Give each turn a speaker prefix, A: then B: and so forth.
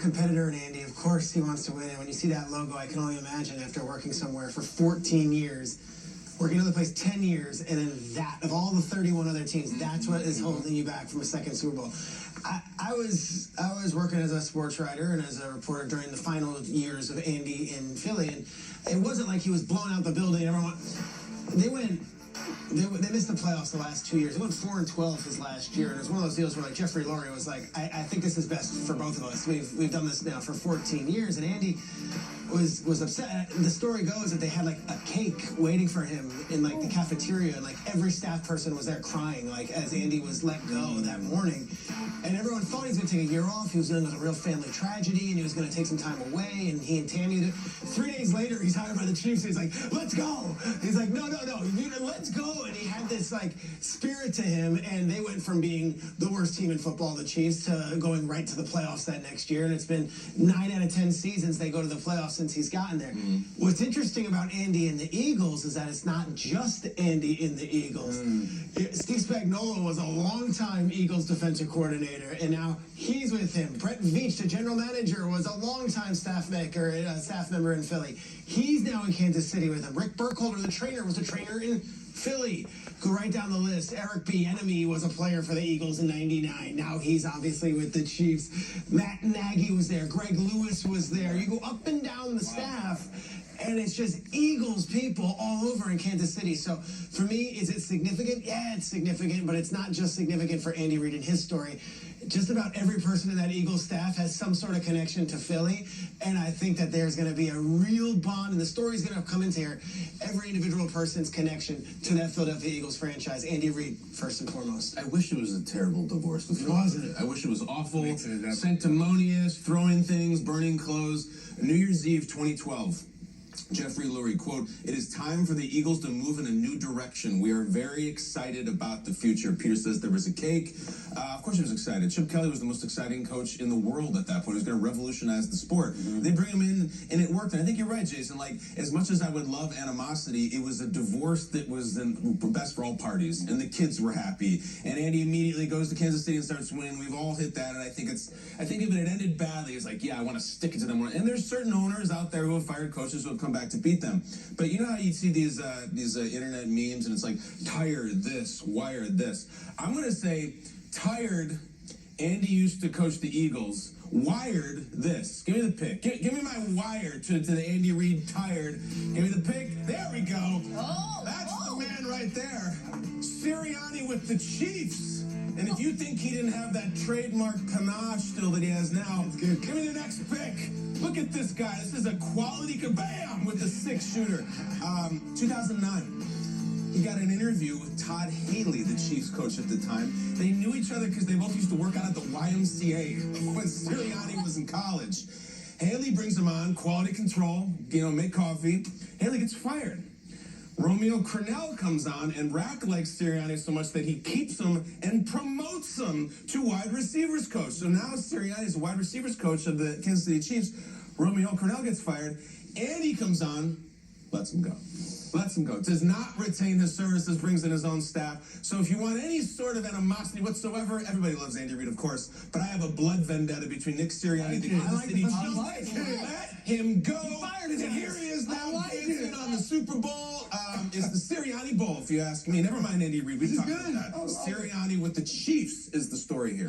A: Competitor in Andy, of course he wants to win. And when you see that logo, I can only imagine after working somewhere for 14 years, working another place 10 years, and then that, of all the 31 other teams, that's what is holding you back from a second Super Bowl. I was working as a sports writer and as a reporter during the final years of Andy in Philly, and it wasn't like he was blowing out the building. Everyone, they missed the playoffs the last 2 years. They went 4-12 his last year, and it was one of those deals where like Jeffrey Lurie was like, I think this is best for both of us. We've done this now for 14 years, and Andy was upset. The story goes that they had like a cake waiting for him in like the cafeteria, and like every staff person was there crying like as Andy was let go that morning, and everyone thought he was going to take a year off. He was dealing with a real family tragedy, and he was going to take some time away, and he and Tammy 3 days later he's hired by the Chiefs. He's like, let's go. He's like, no, let's go. And he had this like spirit to him, and they went from being the worst team in football, the Chiefs, to going right to the playoffs that next year. And it's been 9 out of 10 seasons they go to the playoffs since he's gotten there. What's interesting about Andy and the Eagles is that it's not just Andy in the Eagles. Steve Spagnuolo was a longtime Eagles defensive coordinator, and now he's with him. Brett Veach, the general manager, was a longtime staff member in Philly. He's now in Kansas City with him. Rick Burkholder, the trainer, was a trainer in Philly. Go right down the list. Eric Bieniemy was a player for the Eagles in '99. Now he's obviously with the Chiefs. Matt Nagy was there. Greg Lewis was there. You go up and down the staff, and it's just Eagles people all over in Kansas City. So for me, is it significant? Yeah, it's significant, but it's not just significant for Andy Reid and his story. Just about every person in that Eagles staff has some sort of connection to Philly, and I think that there's going to be a real bond, and the story's going to come into here. Every individual person's connection to that Philadelphia Eagles franchise. Andy Reid, first and foremost.
B: I wish it was a terrible divorce with Philly.
A: Wasn't it?
B: I wish it was awful, sanctimonious, throwing things, burning clothes. New Year's Eve 2012. Jeffrey Lurie, quote, "It is time for the Eagles to move in a new direction. We are very excited about the future." Peter says there was a cake. Of course he was excited. Chip Kelly was the most exciting coach in the world at that point. He was going to revolutionize the sport. They bring him in, and it worked. And I think you're right, Jason. Like, as much as I would love animosity, it was a divorce that was the best for all parties, and the kids were happy. And Andy immediately goes to Kansas City and starts winning. We've all hit that, and I think if it had ended badly, it's like, yeah, I want to stick it to them. And there's certain owners out there who have fired coaches who have come back to beat them. But you know how you see these internet memes, and it's like, tired this, wired this. I'm going to say, tired, Andy used to coach the Eagles. Wired this. Give me the pick. Give me my wire to the Andy Reid tired. Give me the pick. There we go. That's the man right there. Sirianni with the Chiefs. And if you think he didn't have that trademark panache still that he has now, give me the next pick. Look at this guy. This is a quality kabam with the 6-shooter. 2009. He got an interview with Todd Haley, the Chiefs coach at the time. They knew each other because they both used to work out at the YMCA when Sirianni was in college. Haley brings him on, quality control, make coffee. Haley gets fired. Romeo Crennel comes on, and Rack likes Sirianni so much that he keeps him and promotes him to wide receivers coach. So now Sirianni is the wide receivers coach of the Kansas City Chiefs. Romeo Crennel gets fired. Andy comes on, lets him go. Lets him go. Does not retain his services, brings in his own staff. So if you want any sort of animosity whatsoever, everybody loves Andy Reid, of course. But I have a blood vendetta between Nick Sirianni and the Kansas City Chiefs. Let him go. And here he is now dancing on the Super Bowl. It's the Sirianni Bowl, if you ask me. Never mind Andy Reid. We've talked about that. Sirianni with the Chiefs is the story here.